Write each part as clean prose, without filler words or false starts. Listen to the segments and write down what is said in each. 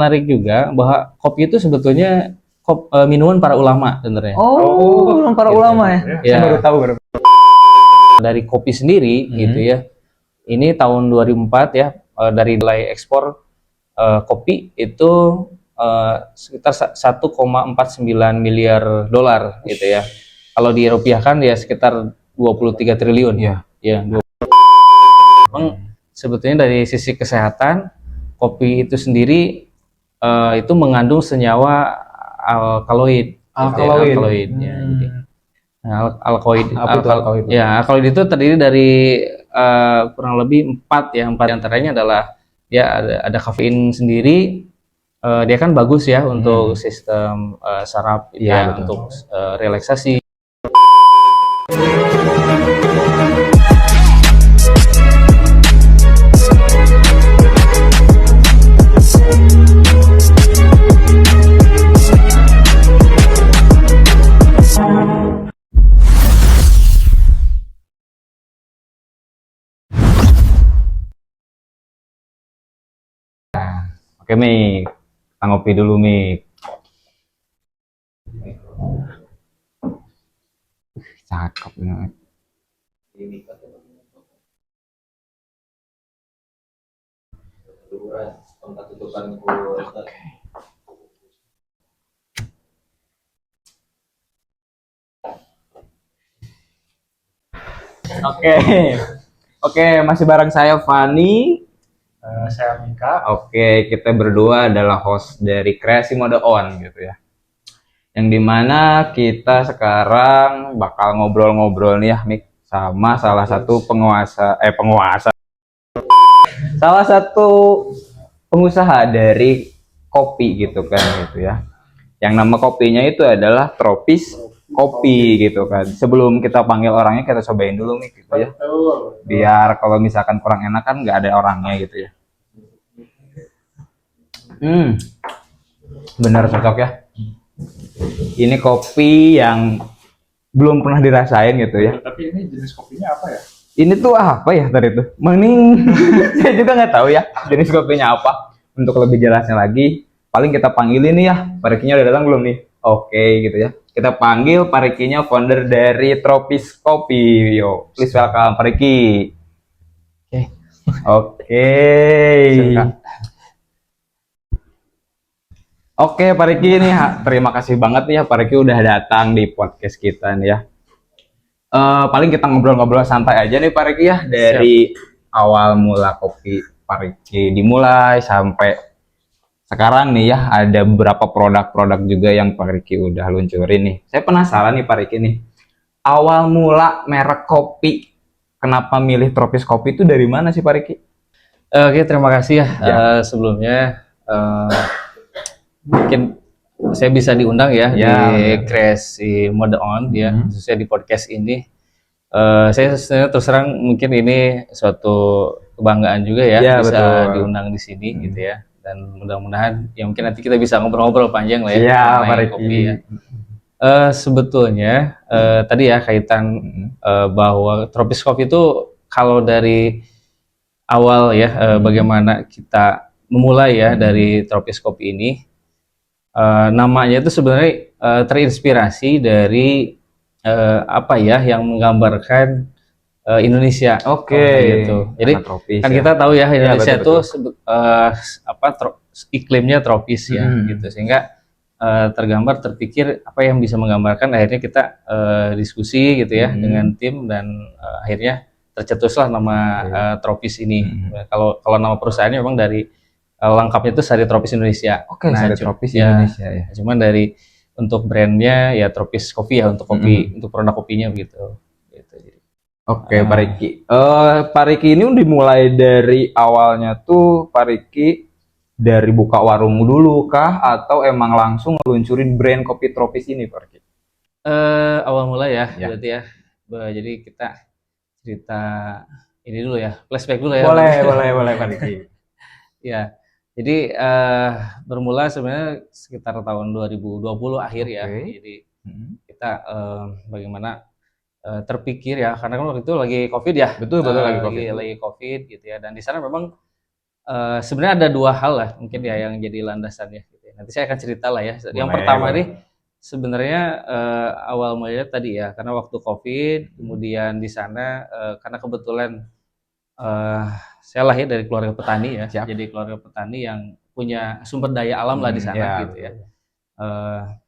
Menarik juga bahwa kopi itu sebetulnya minuman para ulama sebenarnya. Oh, para Gitu. ulama ya? Ya. Saya baru tahu. Dari kopi sendiri gitu ya. Ini tahun 2004 ya, dari nilai ekspor kopi itu sekitar 1,49 miliar dolar gitu ya. Kalau dirupiahkan ya sekitar 23 triliun. Iya. Ya, memang sebetulnya dari sisi kesehatan kopi itu sendiri itu mengandung senyawa alkaloid. Alkaloid. Alkaloid ya. Jadi, alkaloid, Apa itu alkaloid? ya, alkaloid itu terdiri dari kurang lebih 4 ya. 4 antaranya adalah ya ada kafein sendiri. Dia kan bagus ya untuk sistem saraf Iya, ya, betul. untuk relaksasi. Oke, Mik. Kita ngopi dulu, Mik. Cakep ini. Oke. Oke, masih bareng saya Fani. Saya Mika. Oke, kita berdua adalah host dari Kreasi Mode On gitu ya. Yang dimana kita sekarang bakal ngobrol-ngobrol nih ya, Mik, sama salah satu penguasa. Salah satu pengusaha dari kopi gitu kan gitu ya. Yang nama kopinya itu adalah Tropis Kopi gitu kan. Sebelum kita panggil orangnya, kita cobain dulu nih gitu ya. Biar kalau misalkan kurang enak kan nggak ada orangnya gitu ya. Bener cocok ya. Ini kopi yang belum pernah dirasain gitu ya. Tapi ini jenis kopinya apa ya? Ini tuh apa ya tadi tuh? Mending saya juga nggak tahu ya jenis kopinya apa. Untuk lebih jelasnya lagi, paling kita panggilin nih ya. Pak Rikinya udah datang belum nih? Oke gitu ya. Kita panggil Pak Rikinya, founder dari Tropis Kopi. Yo, please welcome Pak Riki. Oke. Oke Pak Riki nih, terima kasih banget nih ya Pak Riki udah datang di podcast kita nih ya. Paling kita ngobrol-ngobrol santai aja nih Pak Riki ya, dari awal mula kopi Pak Riki dimulai sampai sekarang nih ya, ada beberapa produk-produk juga yang Pak Riki udah luncurin nih. Saya penasaran nih Pak Riki nih, awal mula merek kopi, kenapa milih Tropis Kopi itu dari mana sih Pak Riki? Oke, terima kasih ya. Sebelumnya mungkin saya bisa diundang ya, di Kreasi Mode On ya, khususnya di podcast ini. Saya sebenarnya terus terang mungkin ini suatu kebanggaan juga ya, bisa betul. diundang di sini gitu ya. Dan mudah-mudahan ya mungkin nanti kita bisa ngobrol-ngobrol panjang lah ya Pak mengenai Riki. kopi ya. Sebetulnya tadi ya kaitan bahwa Tropis Kopi itu kalau dari awal ya, bagaimana kita memulai ya dari Tropis Kopi ini, namanya itu sebenarnya terinspirasi dari apa ya yang menggambarkan Indonesia. Oke. Gitu. Jadi Tropis, kan ya. kita tahu ya Indonesia betul, itu iklimnya tropis ya gitu, sehingga tergambar terpikir apa yang bisa menggambarkan. Akhirnya kita diskusi gitu ya dengan tim, dan akhirnya tercetuslah nama Tropis ini. Kalau nama perusahaannya memang dari lengkapnya itu Sari Tropis Indonesia. Oke, Sari Tropis ya, Indonesia ya. Cuman dari untuk brandnya ya Tropis Coffee ya, untuk kopi, untuk produk kopinya begitu. Oke, Pak Riki. Pak Riki ini dimulai dari awalnya tuh Pak Riki dari buka warung dulu kah, atau emang langsung ngeluncurin brand kopi Tropis ini Pak Riki? Awal mula ya, berarti ya. Jadi kita cerita ini dulu ya, flashback dulu ya. Boleh Pak Riki. Ya, jadi bermula sebenarnya sekitar tahun 2020 akhir ya. Jadi kita bagaimana terpikir ya, karena kan waktu itu lagi COVID ya. Betul lagi COVID. Lagi COVID gitu ya. Dan di sana memang Sebenarnya ada dua hal lah mungkin ya yang jadi landasannya gitu ya. Nanti saya akan cerita lah ya. Yang Boleh, pertama boleh. nih sebenarnya awal mulanya tadi ya karena waktu COVID, kemudian di sana karena kebetulan eh, saya lahir dari keluarga petani ya. Siap. Jadi keluarga petani yang punya sumber daya alam lah di sana Ya, gitu ya.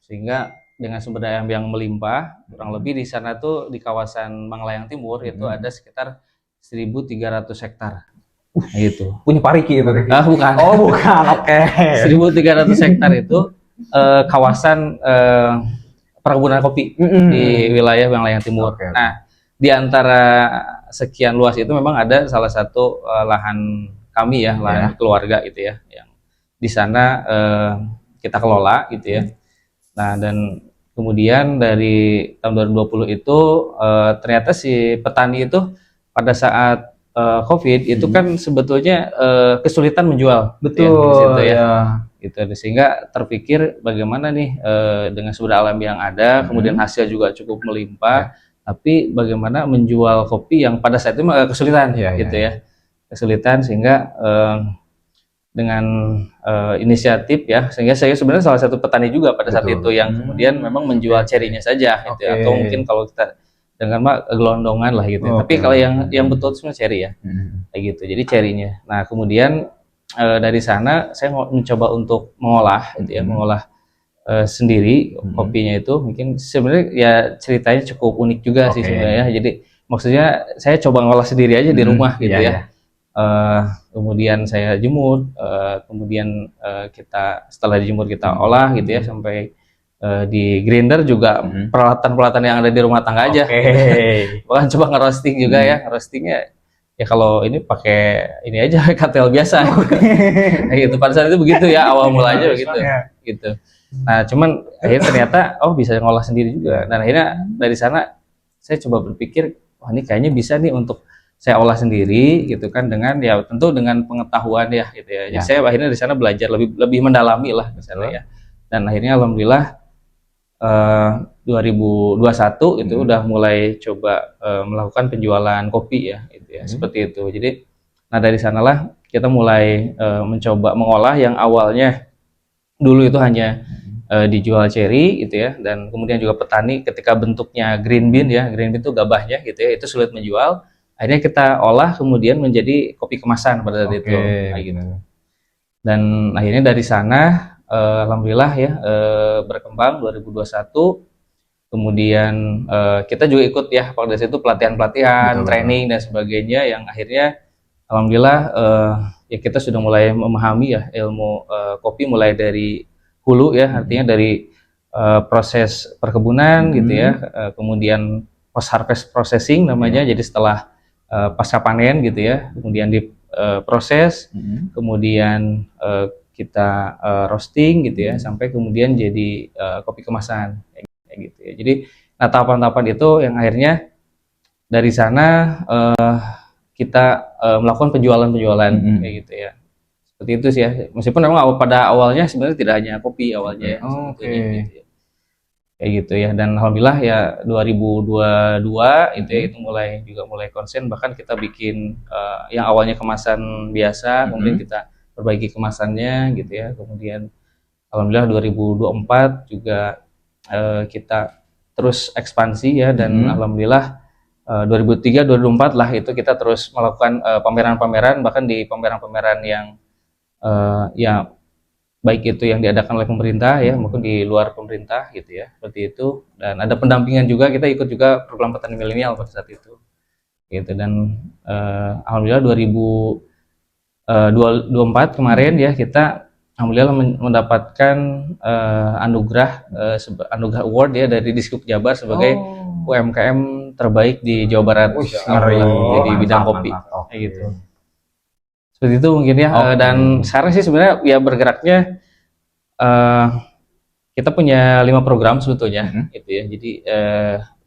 Sehingga dengan sumber daya yang melimpah, kurang lebih di sana tuh di kawasan Manglayang Timur itu ada sekitar 1.300 hektar. Gitu. punya Pariki itu. Bukan. Oh, bukan. Oke. 1.300 hektar itu kawasan perkebunan kopi di wilayah Manglayang Timur. Oke. Nah, di antara sekian luas itu memang ada salah satu lahan kami ya, lahan keluarga gitu ya, yang di sana kita kelola gitu ya. Nah, dan kemudian dari tahun 2020 itu ternyata si petani itu pada saat COVID itu kan sebetulnya kesulitan menjual, Betul. gitu ya, di situ ya. Ya. Gitu, sehingga terpikir bagaimana nih dengan sumber alam yang ada, kemudian hasil juga cukup melimpah, tapi bagaimana menjual kopi yang pada saat itu kesulitan, gitu ya, kesulitan sehingga dengan inisiatif ya, sehingga saya sebenarnya salah satu petani juga pada saat itu yang kemudian memang menjual cerinya saja, gitu ya. Atau mungkin kalau kita dengan gelondongan lah gitu. Tapi kalau yang betul sebenarnya ceri ya, kayak gitu. Jadi cerinya. Nah kemudian dari sana saya mencoba untuk mengolah, gitu ya, mengolah sendiri kopinya itu. Mungkin sebenarnya ya ceritanya cukup unik juga sih sebenarnya. Jadi maksudnya saya coba ngolah sendiri aja di rumah gitu ya. Kemudian saya jemur, kemudian kita setelah dijemur kita olah gitu ya sampai di grinder juga peralatan-peralatan yang ada di rumah tangga aja. Bahkan coba ngerosting juga ya, ngerostingnya ya kalau ini pakai ini aja katel biasa. Nah, gitu pada saat itu begitu ya awal mulanya begitu. Gitu. Nah cuman akhirnya ternyata bisa ngolah sendiri juga. Dan akhirnya dari sana saya coba berpikir wah ini kayaknya bisa nih untuk saya olah sendiri gitu kan dengan ya tentu dengan pengetahuan ya gitu ya. Jadi saya akhirnya di sana belajar lebih mendalami lah ke sana ya. Dan akhirnya alhamdulillah 2021 itu udah mulai coba melakukan penjualan kopi ya gitu ya. Seperti itu. Jadi nah dari sanalah kita mulai mencoba mengolah yang awalnya dulu itu hanya dijual ceri gitu ya, dan kemudian juga petani ketika bentuknya green bean ya, green bean itu gabahnya gitu ya, itu sulit menjual. Akhirnya kita olah kemudian menjadi kopi kemasan pada saat itu, kayak gitu. Dan akhirnya dari sana, alhamdulillah ya berkembang 2021. Kemudian kita juga ikut ya pada saat itu pelatihan-pelatihan, training dan sebagainya, yang akhirnya alhamdulillah ya kita sudah mulai memahami ya ilmu kopi mulai dari hulu ya, artinya dari proses perkebunan gitu ya, kemudian post harvest processing namanya, jadi setelah pasca panen gitu ya, kemudian diproses, kemudian kita roasting gitu ya, sampai kemudian jadi kopi kemasan kayak gitu ya. Jadi nah tahapan-tahapan itu yang akhirnya dari sana kita melakukan penjualan kayak gitu ya. Seperti itu sih ya. Meskipun memang pada awalnya sebenarnya tidak hanya kopi awalnya ya. Gitu ya. Kayak gitu ya. Dan alhamdulillah ya 2022 itu ya, itu mulai konsen, bahkan kita bikin yang awalnya kemasan biasa, kemudian kita perbaiki kemasannya gitu ya. Kemudian alhamdulillah 2024 juga kita terus ekspansi ya, dan alhamdulillah 2003 2004 lah itu kita terus melakukan pameran-pameran, bahkan di pameran-pameran yang ya baik itu yang diadakan oleh pemerintah ya maupun di luar pemerintah gitu ya, seperti itu. Dan ada pendampingan juga, kita ikut juga program petani milenial pada saat itu gitu. Dan alhamdulillah 2024 kemarin ya kita alhamdulillah mendapatkan anugerah award ya dari Dishub Jabar sebagai UMKM terbaik di Jawa Barat di bidang kopi kayak gitu. Seperti itu mungkin ya. Dan sekarang sih sebenarnya ya bergeraknya kita punya 5 program sebetulnya gitu ya. Jadi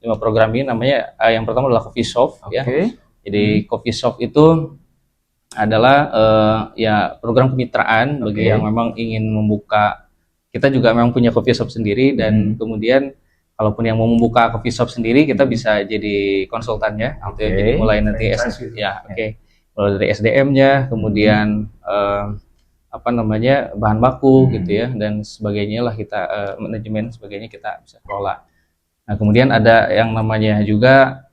5 program ini namanya yang pertama adalah Coffee Shop ya. Jadi Coffee Shop itu adalah ya program kemitraan bagi yang memang ingin membuka. Kita juga memang punya coffee shop sendiri, dan kemudian kalaupun yang mau membuka coffee shop sendiri kita bisa jadi konsultannya gitu ya. Jadi mulai nanti mulai dari SDM-nya, kemudian apa namanya bahan baku gitu ya dan sebagainya lah kita manajemen sebagainya kita bisa kelola. Nah kemudian ada yang namanya juga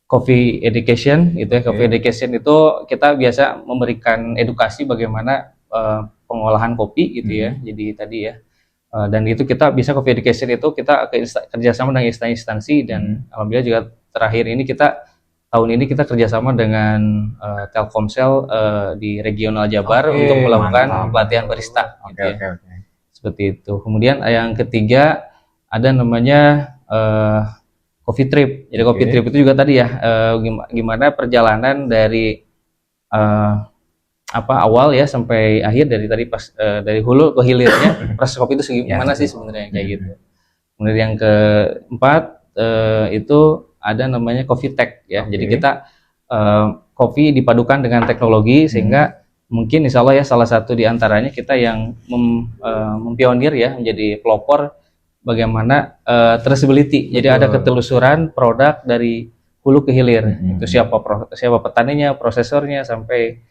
coffee education itu ya. Coffee education itu kita biasa memberikan edukasi bagaimana pengolahan kopi gitu ya. Jadi tadi ya dan itu kita bisa coffee education itu kita kerjasama dengan instansi dan alhamdulillah juga terakhir ini tahun ini kita kerjasama dengan Telkomsel di regional Jabar untuk melakukan pelatihan barista gitu ya. Seperti itu. Kemudian yang ketiga ada namanya coffee trip. Jadi coffee trip itu juga tadi ya gimana perjalanan dari awal ya sampai akhir dari tadi pas dari hulu ke hilirnya proses kopi itu gimana sih sebenarnya kayak gitu. Kemudian yang keempat itu ada namanya coffee tech ya. Jadi kita kopi dipadukan dengan teknologi sehingga mungkin insya Allah ya salah satu di antaranya kita yang mempionir ya menjadi pelopor bagaimana traceability. Jadi ada ketelusuran produk dari hulu ke hilir. Itu siapa petaninya, prosesornya sampai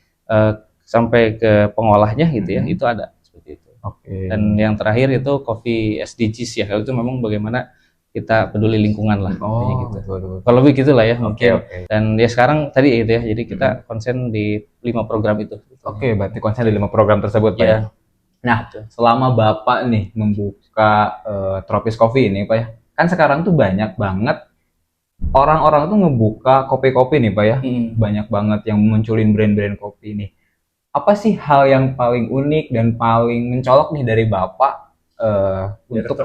ke pengolahnya gitu ya. Itu ada seperti itu. Dan yang terakhir itu coffee SDGs ya. Kalau itu memang bagaimana kita peduli lingkungan lah gitu. Betul. Kalau begitu lah ya mungkin. Dan ya sekarang tadi itu ya. Jadi kita konsen di 5 program itu. Berarti konsen di 5 program tersebut Pak ya. Nah, selama Bapak nih membuka Tropis Coffee ini Pak ya. Kan sekarang tuh banyak banget orang-orang tuh ngebuka kopi-kopi nih Pak ya. Banyak banget yang munculin brand-brand kopi nih. Apa sih hal yang paling unik dan paling mencolok nih dari Bapak untuk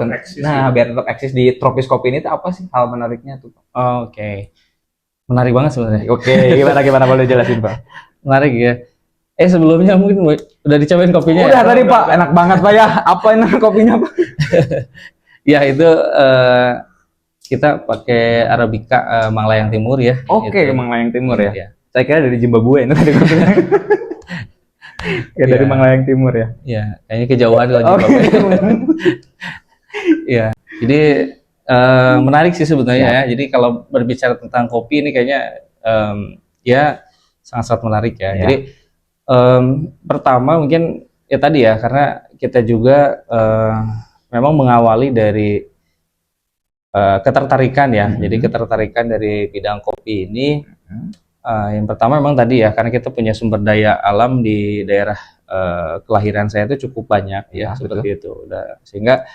biar tetap eksis di Tropis Coffee ini tuh apa sih hal menariknya tuh Pak? Menarik banget sebenarnya. Gimana boleh jelasin Pak? Menarik ya. Sebelumnya mungkin udah dicobain kopinya. Udah tadi Pak, enak banget Pak ya. Apa enak kopinya Pak? Ya itu kita pakai Arabica Manglayang Timur ya. Gitu. Manglayang Timur ya. Saya kira dari Zimbabwe ini tadi kopinya. Dari Manglayang Timur ya. Iya, kayaknya kejauhan kalau Zimbabwe. Iya. Jadi menarik sih sebenarnya ya. Jadi kalau berbicara tentang kopi ini kayaknya ya sangat-sangat menarik ya. Jadi pertama mungkin ya tadi ya karena kita juga memang mengawali dari ketertarikan ya. Jadi ketertarikan dari bidang kopi ini yang pertama memang tadi ya karena kita punya sumber daya alam di daerah kelahiran saya itu cukup banyak ya seperti itu. Sehingga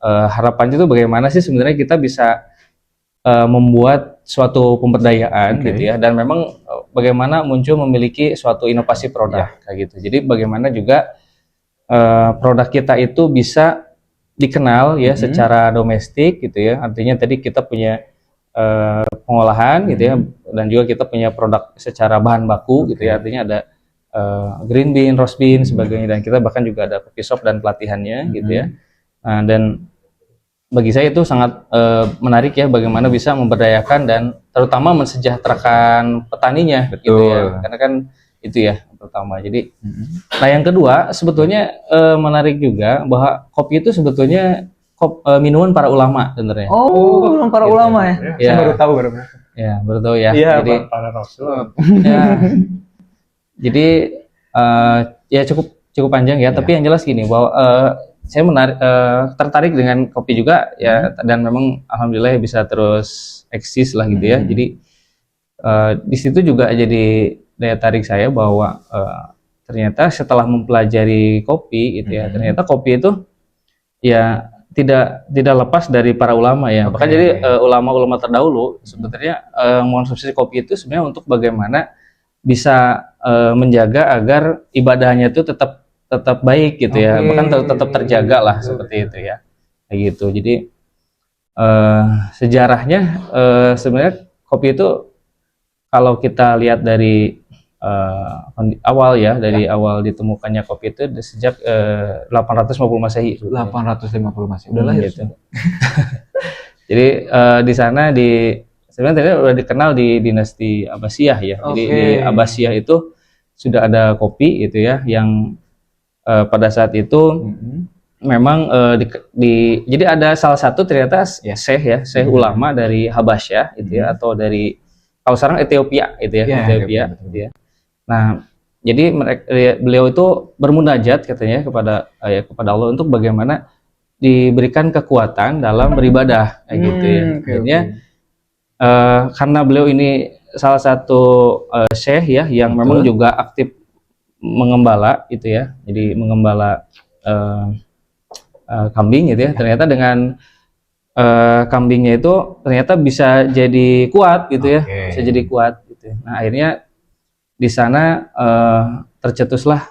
harapannya itu bagaimana sih sebenarnya kita bisa membuat suatu pemberdayaan gitu ya dan memang bagaimana muncul memiliki suatu inovasi produk kayak gitu. Jadi bagaimana juga produk kita itu bisa dikenal ya secara domestik gitu ya. Artinya tadi kita punya pengolahan gitu ya dan juga kita punya produk secara bahan baku gitu ya. Artinya ada green bean, roast bean sebagainya dan kita bahkan juga ada coffee shop dan pelatihannya gitu ya. Nah, dan bagi saya itu sangat menarik ya bagaimana bisa memberdayakan dan terutama mensejahterakan petaninya gitu ya. Karena kan itu ya pertama. Jadi nah yang kedua sebetulnya menarik juga bahwa kopi itu sebetulnya minuman para ulama sebenarnya. Minuman para ulama ya. Saya baru tahu. Ya, baru tahu ya. Jadi para rasul. Jadi ya cukup panjang ya, tapi yang jelas gini bahwa saya tertarik dengan kopi juga ya dan memang alhamdulillah bisa terus eksis lah gitu ya. Jadi di situ juga jadi daya tarik saya bahwa ternyata setelah mempelajari kopi gitu ya, ternyata kopi itu ya tidak lepas dari para ulama ya. Bahkan jadi ulama-ulama terdahulu sebetulnya mengonsumsi kopi itu sebenarnya untuk bagaimana bisa menjaga agar ibadahnya itu tetap baik gitu ya, bahkan tetap terjaga lah seperti itu ya, kayak gitu. Jadi sejarahnya sebenarnya kopi itu kalau kita lihat dari awal ya, dari awal ditemukannya kopi itu sejak 850 Masehi. 850 Masehi. Udah lahir gitu. Jadi di sana sebenarnya udah dikenal di dinasti Abbasiyah ya. Jadi di Abbasiyah itu sudah ada kopi gitu ya yang pada saat itu memang jadi ada salah satu ternyata syekh ulama dari Habasyah gitu ya atau dari kalau sekarang Ethiopia itu ya, Iya, Ethiopia betul. gitu ya. Nah, jadi beliau itu bermunajat katanya kepada Allah untuk bagaimana diberikan kekuatan dalam beribadah kayak gitu ya. Akhirnya karena beliau ini salah satu syekh ya yang Betul. memang juga aktif mengembala itu ya. Jadi mengembala kambing gitu ya. Ternyata dengan kambingnya itu ternyata bisa jadi kuat gitu ya. Oke. Bisa jadi kuat gitu ya. Nah, akhirnya di sana tercetuslah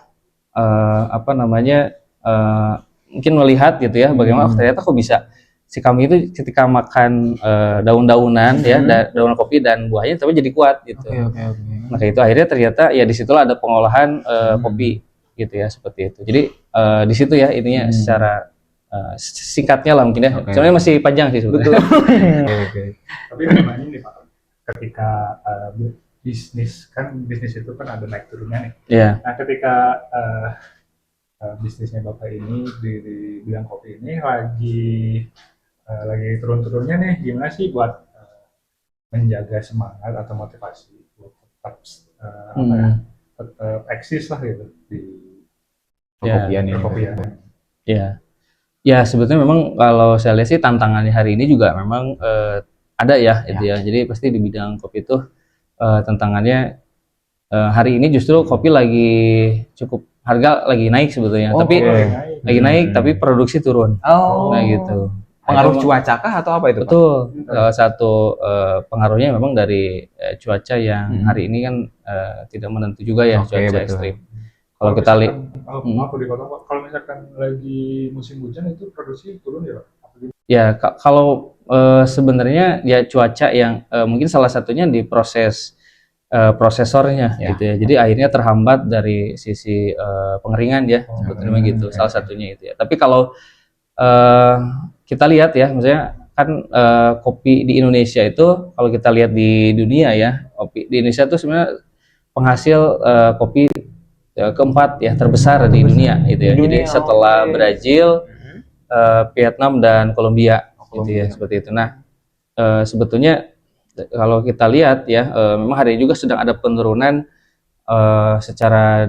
apa namanya mungkin melihat gitu ya bagaimana ternyata kok bisa si kambing itu ketika makan daun-daunan ya daun kopi dan buahnya tapi jadi kuat gitu. Oke. Maka itu akhirnya ternyata ya disitulah ada pengolahan kopi gitu ya seperti itu. Jadi di situ ya ininya secara singkatnya lah mungkin ya. Oke. Sebenarnya masih panjang sih sebetulnya. Oke. Tapi memang ini Pak, ketika bisnis itu kan ada naik turunnya nih. Iya. Nah ketika bisnisnya Bapak ini di bidang kopi ini lagi turun-turunnya nih, gimana sih buat menjaga semangat atau motivasi buat tetap tetap eksis lah gitu di Perkopian ini. perkopian. Ya, ya sebetulnya memang kalau saya lihat sih tantangannya hari ini juga memang ada ya, itu ya. Jadi pasti di bidang kopi itu tantangannya hari ini justru kopi lagi cukup harga lagi naik sebetulnya, tapi lagi naik tapi produksi turun. Nah gitu. Pengaruh cuaca kah atau apa itu, Pak? Betul. Salah satu pengaruhnya memang dari cuaca yang hari ini kan tidak menentu juga ya, cuaca betul. ekstrim. Kalau kita lihat, aku dipotong Pak. Kalau misalkan lagi musim hujan itu produksi turun ya Pak? ya kalau sebenarnya ya cuaca yang mungkin salah satunya di proses prosesornya gitu ya. Jadi akhirnya terhambat dari sisi pengeringan ya, sebetulnya gitu. Salah satunya itu ya. Tapi kalau kita lihat ya, misalnya kan kopi di Indonesia itu kalau kita lihat di dunia ya, kopi di Indonesia itu sebenarnya penghasil kopi keempat ya terbesar di dunia itu ya. Jadi setelah Brazil, Vietnam dan Kolombia gitu ya, seperti itu. Nah, sebetulnya kalau kita lihat ya memang hari ini juga sedang ada penurunan secara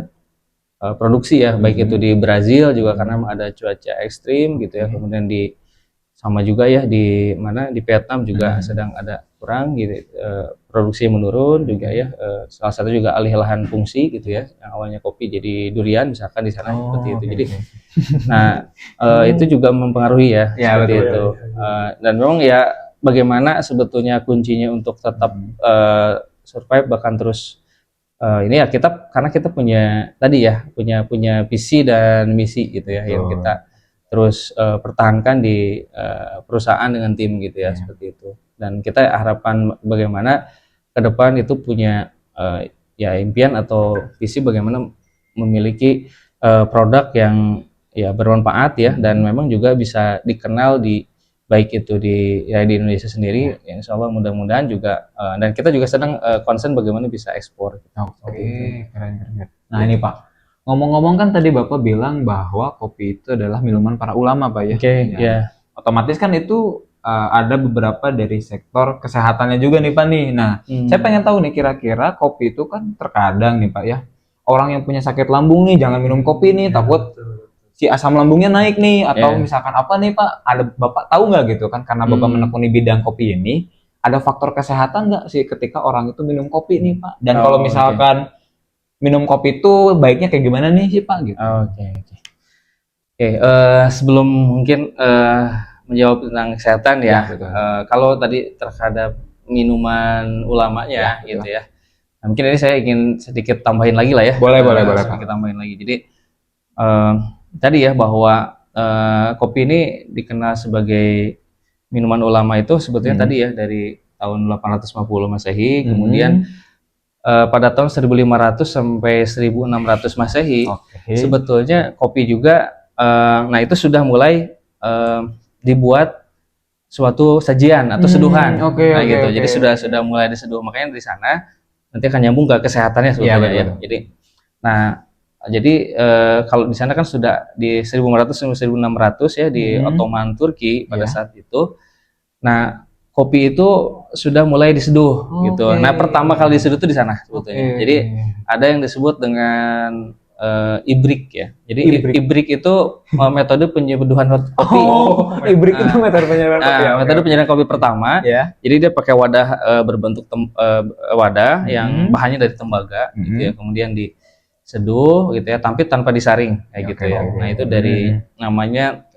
produksi ya, baik itu di Brazil juga karena ada cuaca ekstrim gitu ya, kemudian sama juga ya di Vietnam juga sedang ada kurang gitu produksi menurun juga ya, salah satu juga alih lahan fungsi gitu ya, yang awalnya kopi jadi durian misalkan di sana seperti itu. Jadi nah itu juga mempengaruhi ya, seperti itu. Dan memang ya bagaimana sebetulnya kuncinya untuk tetap survive bahkan terus ini ya karena kita punya tadi ya punya visi dan misi gitu ya yang kita terus pertahankan di perusahaan dengan tim gitu ya, seperti itu. Dan kita harapan bagaimana ke depan itu punya ya impian atau visi bagaimana memiliki produk yang ya bermanfaat ya dan memang juga bisa dikenal baik itu di Indonesia sendiri, ya, insya Allah mudah-mudahan juga dan kita juga sedang concern bagaimana bisa ekspor. Oke, keren. Nah ini Pak, ngomong-ngomong kan tadi Bapak bilang bahwa kopi itu adalah minuman para ulama Pak ya. Oke, ya. Otomatis kan itu ada beberapa dari sektor kesehatannya juga nih Pak nih. Nah, saya pengen tahu nih kira-kira kopi itu kan terkadang nih Pak ya, orang yang punya sakit lambung nih jangan minum kopi nih, takut si asam lambungnya naik nih atau misalkan apa nih Pak, ada Bapak tahu nggak gitu kan karena Bapak menekuni bidang kopi ini, ada faktor kesehatan nggak sih ketika orang itu minum kopi nih Pak? Dan kalau misalkan minum kopi itu baiknya kayak gimana nih sih Pak gitu? Oke, sebelum mungkin menjawab tentang kesehatan ya, kalau tadi terhadap minuman ulamanya gitu ya, nah, mungkin ini saya ingin sedikit tambahin lagi lah ya. Boleh sedikit tambahin lagi. Jadi tadi ya bahwa kopi ini dikenal sebagai minuman ulama itu sebetulnya tadi ya dari tahun 850 Masehi, kemudian pada tahun 1500 sampai 1600 Masehi sebetulnya kopi juga nah itu sudah mulai dibuat suatu sajian atau seduhan. Gitu. Jadi sudah mulai diseduh, makanya dari sana nanti akan nyambung ke kesehatannya sebetulnya ya. Jadi kalau di sana kan sudah di 1500 sampai 1600 ya di Ottoman Turki pada saat itu. Nah, kopi itu sudah mulai diseduh gitu. Nah, pertama kali diseduh itu di sana sebetulnya. Jadi ada yang disebut dengan ibrik ya. Jadi ibrik itu metode penyeduhan kopi. Ibrik itu metode penyeduhan kopi. Metode penyeduhan kopi pertama. Jadi dia pakai wadah berbentuk wadah yang bahannya dari tembaga gitu ya. Kemudian diseduh gitu ya, tapi tanpa disaring kayak gitu ya. Nah, itu dari namanya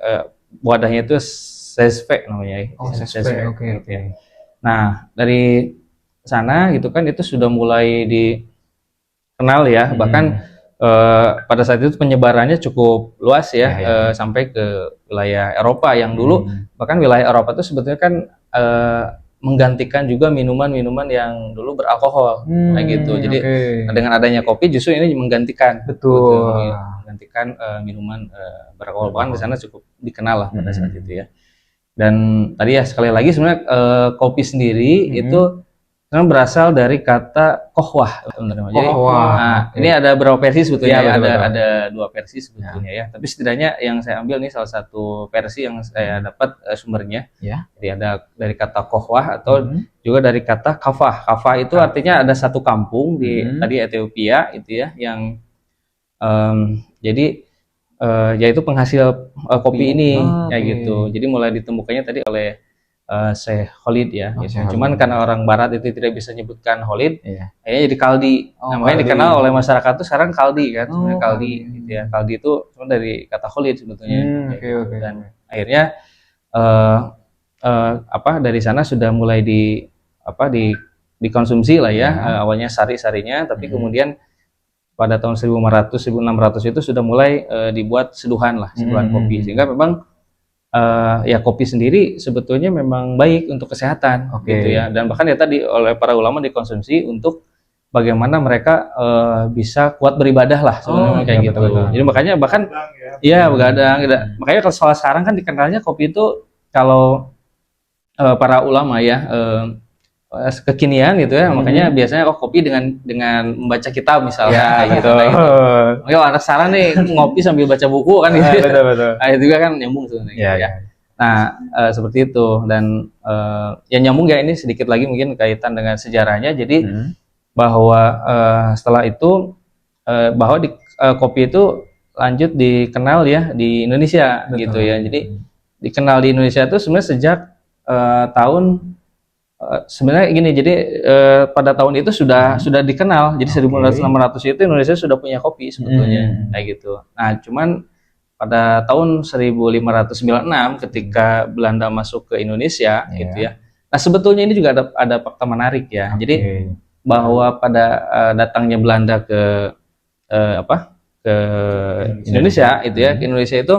wadahnya itu sesve namanya ya. Sesve. Gitu ya. Nah, dari sana gitu kan itu sudah mulai dikenal ya, bahkan pada saat itu penyebarannya cukup luas ya, sampai ke wilayah Eropa yang dulu bahkan wilayah Eropa itu sebetulnya kan menggantikan juga minuman-minuman yang dulu beralkohol kayak gitu. Jadi dengan adanya kopi justru ini menggantikan menggantikan minuman beralkohol, bahkan di sana cukup dikenal lah pada saat itu ya. Dan tadi ya sekali lagi sebenarnya kopi sendiri itu sebenarnya berasal dari kata kohwah sebenarnya. Jadi ini ada berapa versi sebetulnya ya, ada 2 versi sebetulnya ya. Tapi setidaknya yang saya ambil ini salah satu versi yang saya dapat sumbernya. Jadi ada dari kata kohwah atau juga dari kata kafah. Kafah itu artinya ada satu kampung di tadi Ethiopia itu ya yang jadi yaitu penghasil kopi ini kayak gitu. Jadi mulai ditemukannya tadi oleh Syekh Khalid ya. Gitu. Cuman karena orang Barat itu tidak bisa nyebutkan Khalid, akhirnya jadi Kaldi. Namanya dikenal oleh masyarakat tuh sekarang Kaldi kan, sebenarnya Kaldi gitu ya. Kaldi itu sebenarnya dari kata Khalid sebetulnya. Dan akhirnya dari sana sudah mulai dikonsumsi lah ya. Awalnya sari-sarinya, tapi kemudian pada tahun 1500 1600 itu sudah mulai dibuat seduhan kopi, sehingga memang ya kopi sendiri sebetulnya memang baik untuk kesehatan gitu ya, dan bahkan ya tadi oleh para ulama dikonsumsi untuk bagaimana mereka bisa kuat beribadah lah sebenarnya kayak gitu. Jadi makanya bahkan begadang. Makanya kalau sekarang kan dikenalnya kopi itu kalau para ulama ya kekinian gitu ya, makanya biasanya kopi dengan membaca kitab misalnya kayak gitu. Oke, anak saran nih ngopi sambil baca buku kan gitu. Betul. Nah, itu juga kan nyambung sebenarnya. Nah, seperti itu, dan yang nyambung ya ini sedikit lagi mungkin kaitan dengan sejarahnya. Jadi bahwa setelah itu bahwa kopi itu lanjut dikenal ya di Indonesia gitu ya. Jadi dikenal di Indonesia itu sebenarnya sejak tahun sebenarnya gini, jadi pada tahun itu sudah dikenal. Jadi 1600 itu Indonesia sudah punya kopi sebetulnya kayak gitu. Nah, cuman pada tahun 1596 ketika Belanda masuk ke Indonesia gitu ya. Nah, sebetulnya ini juga ada fakta menarik ya. Jadi bahwa pada datangnya Belanda ke Indonesia itu ya, ke Indonesia itu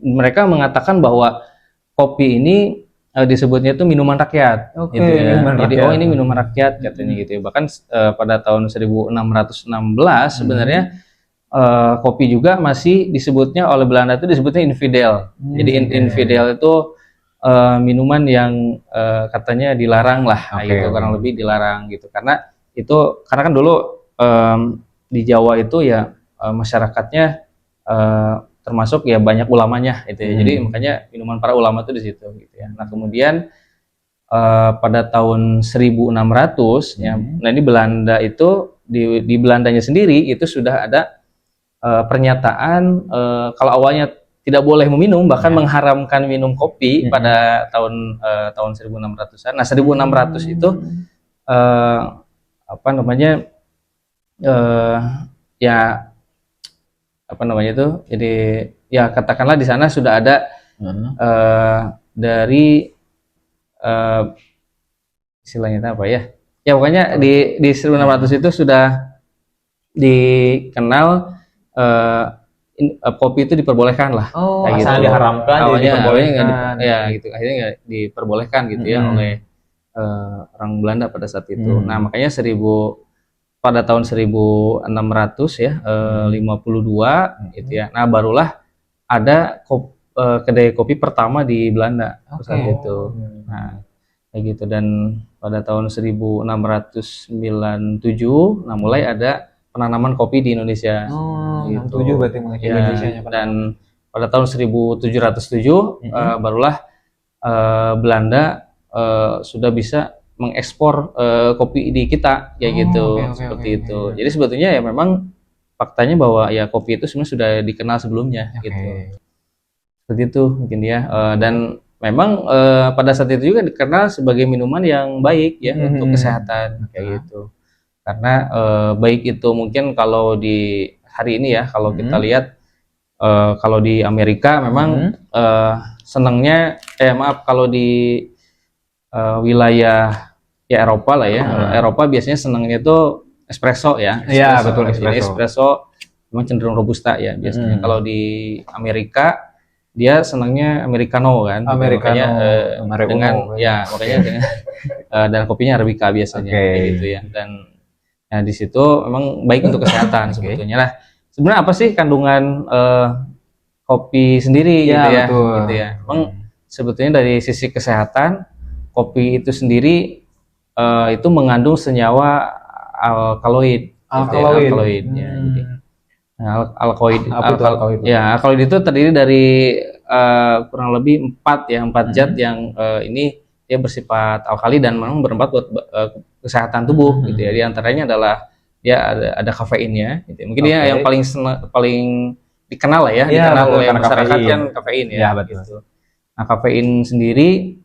mereka mengatakan bahwa kopi ini disebutnya itu minuman rakyat gitu ya. Jadi ini minuman rakyat katanya gitu ya. Bahkan pada tahun 1616 sebenarnya kopi juga masih disebutnya oleh Belanda itu disebutnya infidel. Jadi infidel itu minuman yang katanya dilarang lah gitu, kurang lebih dilarang gitu. Karena kan dulu di Jawa itu ya masyarakatnya termasuk ya banyak ulamanya itu ya. Jadi makanya minuman para ulama itu di situ gitu ya. Nah, kemudian pada tahun 1600 ya, nah ini Belanda itu di Belandanya sendiri itu sudah ada pernyataan kalau awalnya tidak boleh meminum, bahkan mengharamkan minum kopi pada tahun 1600-an. Nah, 1600 itu jadi ya katakanlah di sana sudah ada dari istilahnya apa ya pokoknya di 1600 itu sudah dikenal kopi itu diperbolehkan lah kayak gitu. Diharamkan awalnya jadi diperbolehkan gitu, akhirnya nggak diperbolehkan gitu ya oleh orang Belanda pada saat itu. Nah, makanya pada tahun 1600 ya 52 gitu ya. Nah, barulah ada kedai kopi pertama di Belanda saat itu. Nah, kayak gitu. Dan pada tahun 1697 nah mulai ada penanaman kopi di Indonesia. Gitu. 67 berarti mulai Indonesia. Dan pada tahun 1707 barulah Belanda sudah bisa mengekspor kopi di kita kayak gitu, seperti itu. Jadi sebetulnya ya memang faktanya bahwa ya kopi itu sebenarnya sudah dikenal sebelumnya gitu. Seperti itu mungkin ya. Dan memang pada saat itu juga dikenal sebagai minuman yang baik ya untuk kesehatan kayak gitu. Karena baik itu mungkin kalau di hari ini ya, kalau kita lihat kalau di Amerika memang senangnya maaf, kalau di wilayah ya Eropa lah ya, Eropa biasanya senangnya itu espresso ya. Iya, betul, Jadi espresso. espresso memang cenderung robusta ya biasanya. Kalau di Amerika dia senangnya americano kan, gitu. Americano, Makanya dengan ya makanya dengan dan kopinya arabica biasanya kayak gitu ya. Dan nah di situ memang baik untuk kesehatan sebetulnya. Nah, sebenarnya apa sih kandungan kopi sendiri gitu ya? Betul. Gitu ya. Memang sebetulnya dari sisi kesehatan, kopi itu sendiri itu mengandung senyawa alkaloid. Alkaloid ya. Jadi, nah, alkaloid itu terdiri dari kurang lebih 4 zat yang ini dia bersifat alkali dan memang bermanfaat buat kesehatan tubuh gitu ya. Di antaranya adalah dia ada kafeinnya gitu. Mungkin dia yang paling dikenal lah ya, dikenal oleh masyarakat kan kafein ya, gitu. Nah, kafein sendiri